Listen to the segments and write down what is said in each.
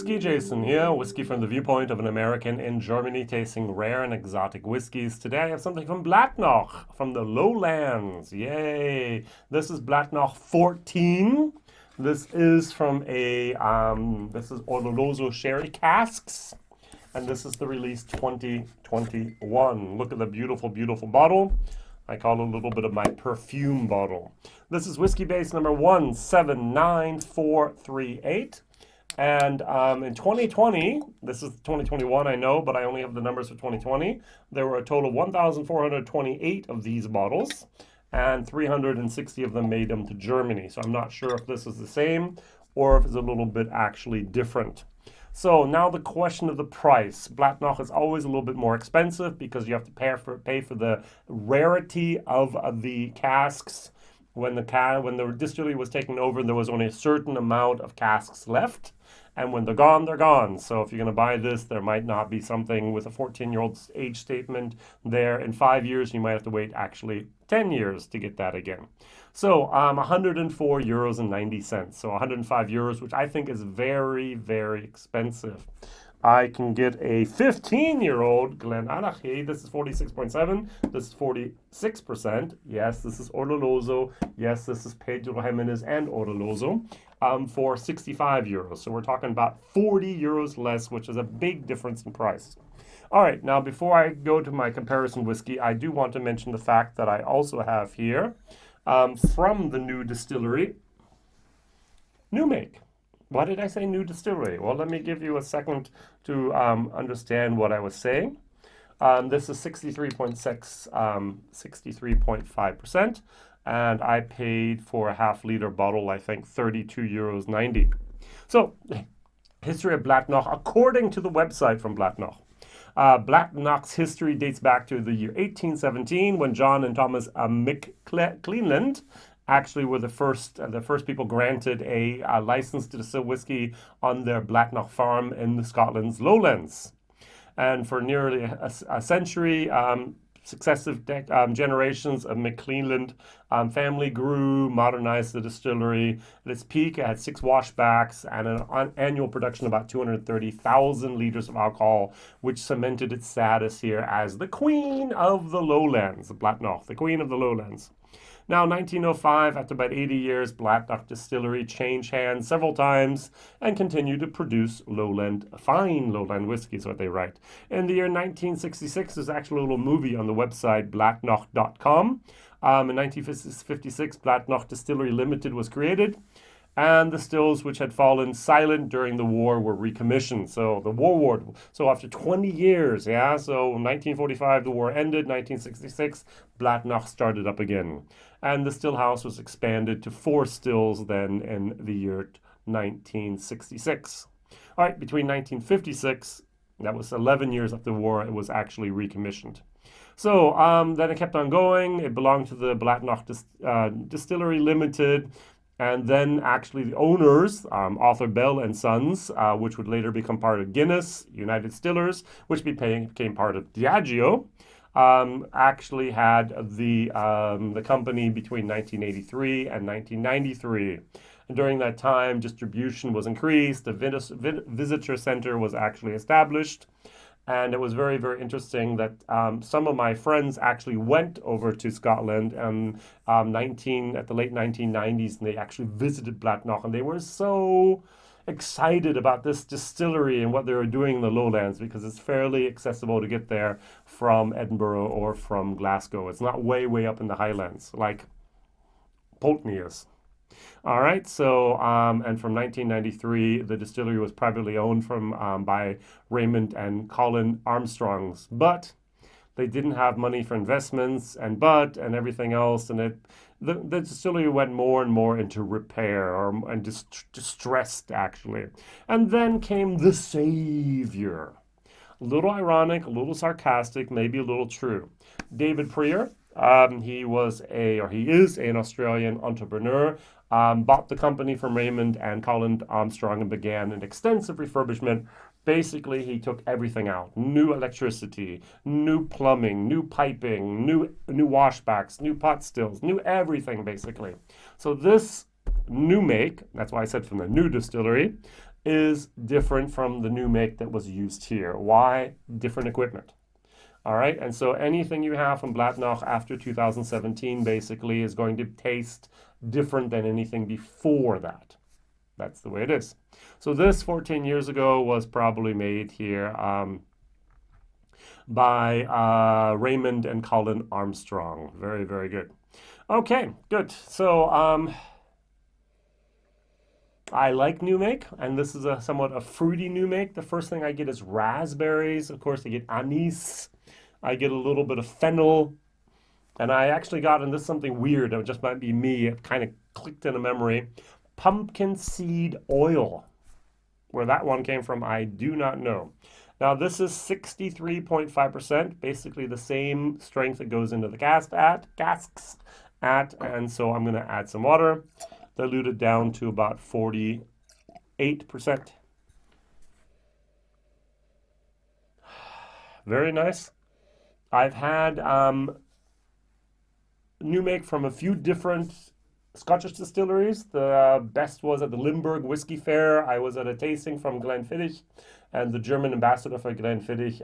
WhiskyJason here, whiskey from the viewpoint of an American in Germany tasting rare and exotic whiskeys. Today I have something from Bladnoch, from the Lowlands. Yay! This is Bladnoch 14. This is from this is Oloroso Sherry Casks. And this is the release 2021. Look at the beautiful, beautiful bottle. I call it a little bit of my perfume bottle. This is Whiskybase number 179438. And in 2020, this is 2021, I know, but I only have the numbers for 2020. There were a total of 1,428 of these bottles, and 360 of them made them to Germany. So I'm not sure if this is the same or if it's a little bit actually different. So now the question of the price. Bladnoch is always a little bit more expensive because you have to pay for the rarity of the casks. When the distillery was taken over, there was only a certain amount of casks left. And when they're gone, they're gone. So if you're going to buy this, there might not be something with a 14-year-old age statement there. In 5 years, you might have to wait actually 10 years to get that again. So 104 euros and 90 cents. So 105 euros, which I think is very, very expensive. I can get a 15-year-old Glenallach. This is 46.7. This is 46%. Yes, this is Oloroso. Yes, this is Pedro Jimenez and Oloroso for 65 euros. So we're talking about 40 euros less, which is a big difference in price. All right, now before I go to my comparison whiskey, I do want to mention the fact that I also have here from the new distillery, new make. Why did I say new distillery? Well, let me give you a second to understand what I was saying. This is 63.5%, and I paid for a half-liter bottle, I think, 32.90 euros. So, history of Bladnoch, according to the website from Bladnoch. Bladnoch's history dates back to the year 1817 when John and Thomas McClelland actually were the first people granted a license to distill whiskey on their Bladnoch farm in Scotland's Lowlands. And for nearly a century, successive generations of McClelland family grew, modernized the distillery. At its peak, it had 6 washbacks and an annual production of about 230,000 liters of alcohol, which cemented its status here as the Queen of the Lowlands, Bladnoch, the Queen of the Lowlands. Now, 1905, after about 80 years, Bladnoch Distillery changed hands several times and continued to produce fine lowland whiskey, is what they write. In the year 1966, there's actually a little movie on the website, Bladnoch.com. In 1956, Bladnoch Distillery Limited was created, and the stills which had fallen silent during the war were recommissioned. So after 20 years, so 1945 the war ended, 1966 Bladnoch started up again. And the still house was expanded to 4 stills then in the year 1966. All right, between 1956, that was 11 years after the war, it was actually recommissioned. So then it kept on going. It belonged to the Bladnoch Distillery Limited. And then actually the owners, Arthur Bell and Sons, which would later become part of Guinness, United Distillers, which became part of Diageo, actually had the company between 1983 and 1993. And during that time, distribution was increased. The visitor center was actually established. And it was very, very interesting that some of my friends actually went over to Scotland at the late 1990s, and they actually visited Bladnoch, and they were so excited about this distillery and what they were doing in the Lowlands because it's fairly accessible to get there from Edinburgh or from Glasgow. It's not way, way up in the Highlands like Pulteney is. All right, so, and from 1993, the distillery was privately owned by Raymond and Colin Armstrongs, but they didn't have money for investments and everything else, and the distillery went more and more into repair and distressed, actually. And then came the savior. A little ironic, a little sarcastic, maybe a little true. David Prior. He is an Australian entrepreneur, bought the company from Raymond and Colin Armstrong and began an extensive refurbishment. Basically, he took everything out. New electricity, new plumbing, new piping, new washbacks, new pot stills, new everything, basically. So this new make, that's why I said from the new distillery, is different from the new make that was used here. Why? Different equipment. All right, and so anything you have from Bladnoch after 2017 basically is going to taste different than anything before that. That's the way it is. So this 14 years ago was probably made here by Raymond and Colin Armstrong. Very, very good. Okay, good. So I like new make, and this is a somewhat a fruity new make. The first thing I get is raspberries. Of course, I get anise. I get a little bit of fennel. And I actually got, and this is something weird, it just might be me, it kind of clicked in a memory, pumpkin seed oil. Where that one came from, I do not know. Now this is 63.5%, basically the same strength that goes into the casks at, and so I'm going to add some water, dilute it down to about 48%. Very nice. I've had new make from a few different Scottish distilleries. The best was at the Limburg Whiskey Fair. I was at a tasting from Glenfiddich, and the German ambassador for Glenfiddich,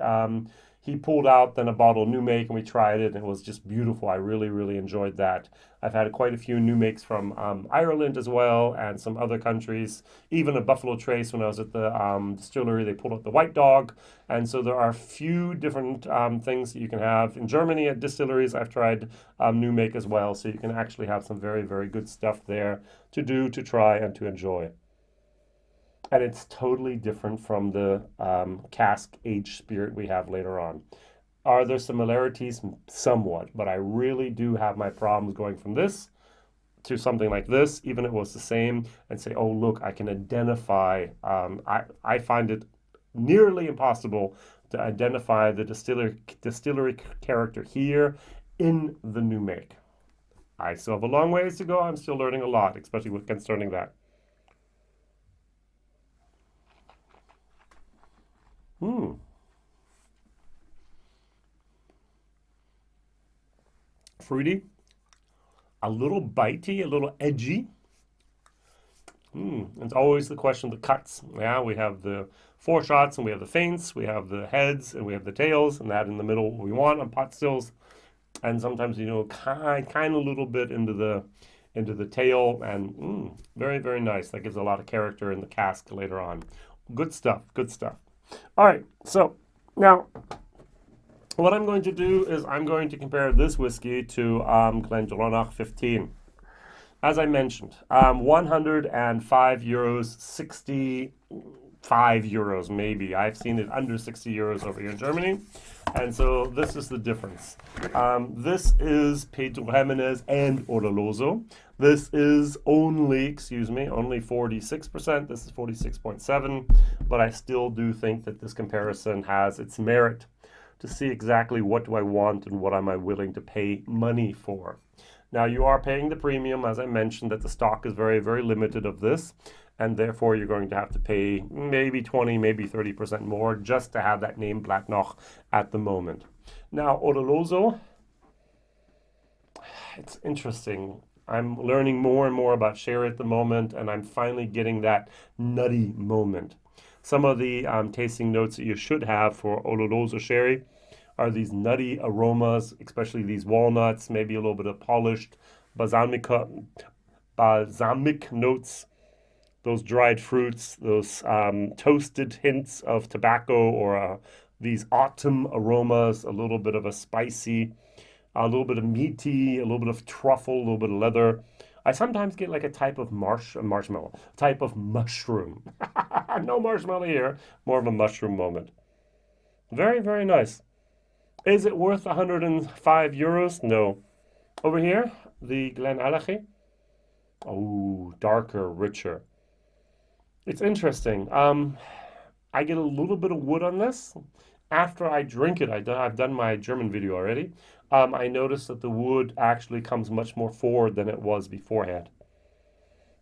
he pulled out then a bottle of new make, and we tried it, and it was just beautiful. I really, really enjoyed that. I've had quite a few new makes from Ireland as well, and some other countries. Even a Buffalo Trace when I was at the distillery, they pulled out the White Dog. And so there are a few different things that you can have. In Germany at distilleries, I've tried new make as well. So you can actually have some very, very good stuff there to do, to try, and to enjoy. And it's totally different from the cask aged spirit we have later on. Are there similarities? Somewhat, but I really do have my problems going from this to something like this, even if it was the same, and say, oh, look, I can identify. I find it nearly impossible to identify the distillery character here in the new make. I still have a long ways to go. I'm still learning a lot, especially concerning that. Fruity, a little bitey, a little edgy. It's always the question of the cuts. Yeah, we have the foreshots and we have the feints, we have the heads and we have the tails, and that in the middle we want on pot stills. And sometimes, kind of a little bit into the tail, and very, very nice. That gives a lot of character in the cask later on. Good stuff, good stuff. All right, so now what I'm going to do is I'm going to compare this whiskey to Glendronach 15. As I mentioned, 105 euros, 65 euros maybe. I've seen it under 60 euros over here in Germany. And so this is the difference. This is Pedro Jimenez and Oloroso. This is only 46%. This is 46.7. But I still do think that this comparison has its merit to see exactly what do I want and what am I willing to pay money for. Now you are paying the premium, as I mentioned, that the stock is very, very limited of this, and therefore you're going to have to pay maybe 20, maybe 30% more just to have that name Bladnoch at the moment. Now Oloroso, it's interesting. I'm learning more and more about sherry at the moment, and I'm finally getting that nutty moment. Some of the tasting notes that you should have for Oloroso sherry are these nutty aromas, especially these walnuts, maybe a little bit of polished balsamic notes, those dried fruits, those toasted hints of tobacco, or these autumn aromas, a little bit of a spicy, a little bit of meaty, a little bit of truffle, a little bit of leather. I sometimes get like a type of marshmallow, type of mushroom. No marshmallow here, more of a mushroom moment. Very, very nice. Is it worth 105 euros? No. Over here, the Glenallachie. Oh, darker, richer. It's interesting. I get a little bit of wood on this. After I drink it, I've done my German video already. I noticed that the wood actually comes much more forward than it was beforehand.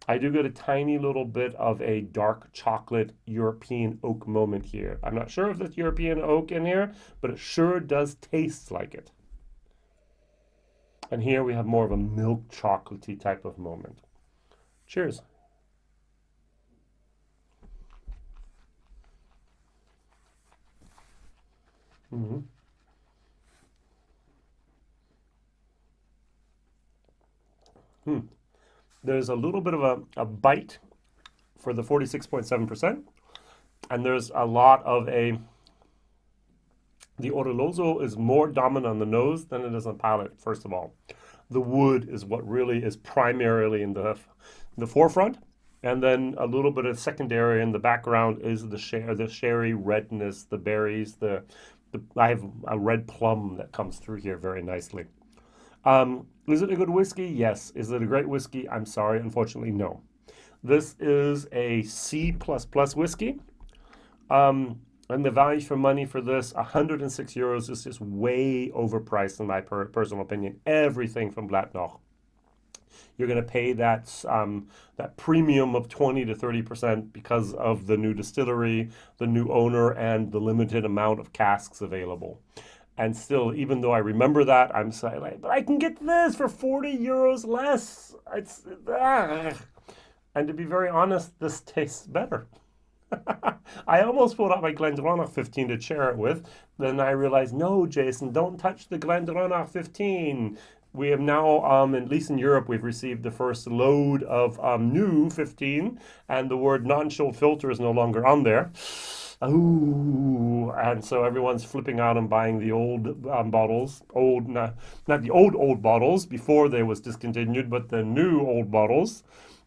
I do get a tiny little bit of a dark chocolate European oak moment here. I'm not sure if there's European oak in here, but it sure does taste like it. And here we have more of a milk chocolatey type of moment. Cheers. Mm-hmm. There's a little bit of a bite for the 46.7%, and there's a lot of a. The Oloroso is more dominant on the nose than it is on palate, first of all. The wood is what really is primarily in the forefront, and then a little bit of secondary in the background is the sherry redness, the berries, I have a red plum that comes through here very nicely. Is it a good whiskey? Yes. Is it a great whiskey? I'm sorry, unfortunately, no. This is a C++ whiskey. And the value for money for this, 106 euros, is just way overpriced in my personal opinion. Everything from Bladnoch. You're going to pay that premium of 20 to 30% because of the new distillery, the new owner, and the limited amount of casks available. And still, even though I remember that, I'm saying, like, but I can get this for 40 euros less. And to be very honest, this tastes better. I almost pulled out my Glendronach 15 to share it with. Then I realized, no, Jason, don't touch the Glendronach 15. We have now, at least in Europe, we've received the first load of new 15, and the word non-chilled filter is no longer on there. Ooh, and so everyone's flipping out and buying the old bottles, not the old bottles before they was discontinued, but the new old bottles.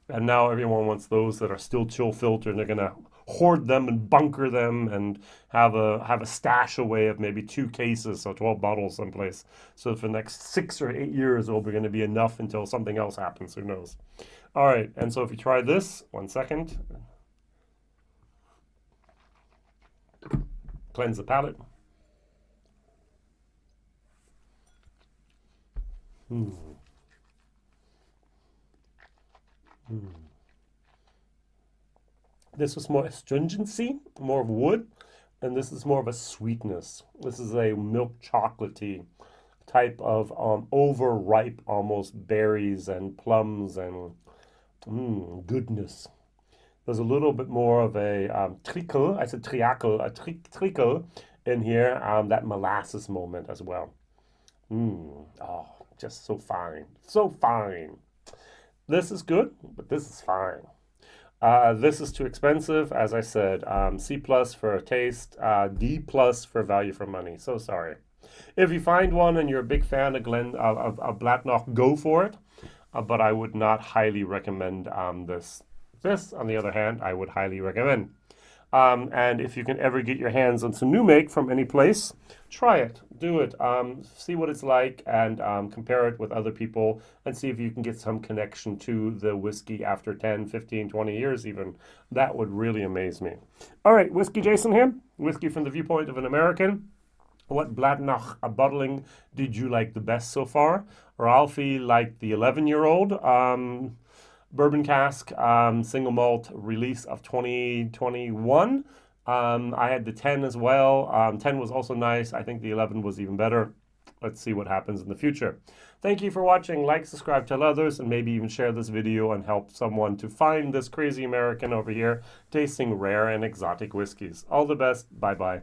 And now everyone wants those that are still chill filtered, and they're gonna hoard them and bunker them and have a stash away of maybe 2 cases, so 12 bottles someplace. So for the next 6 or 8 years, it'll be going to be enough until something else happens. Who knows? All right, and so if you try this, 1 second. Cleanse the palate. This was more astringency, more of wood, and this is more of a sweetness. This is a milk chocolatey type of overripe almost berries and plums and goodness. There's a little bit more of a trickle, I said trickle, a trickle in here, that molasses moment as well. Oh, just so fine, so fine. This is good, but this is fine. This is too expensive, as I said. C plus for taste, D plus for value for money. So sorry. If you find one and you're a big fan of Bladnoch, go for it. But I would not highly recommend this. This, on the other hand, I would highly recommend. And if you can ever get your hands on some new make from any place, try it, do it, see what it's like, and compare it with other people and see if you can get some connection to the whiskey after 10, 15, 20 years even. That would really amaze me. All right, WhiskyJason here, whiskey from the viewpoint of an American. What Bladnoch bottling did you like the best so far? Ralphie liked the 11-year-old. Bourbon cask, single malt release of 2021. I had the 10 as well. 10 was also nice. I think the 11 was even better. Let's see what happens in the future. Thank you for watching. Like, subscribe, tell others, and maybe even share this video and help someone to find this crazy American over here tasting rare and exotic whiskeys. All the best. Bye-bye.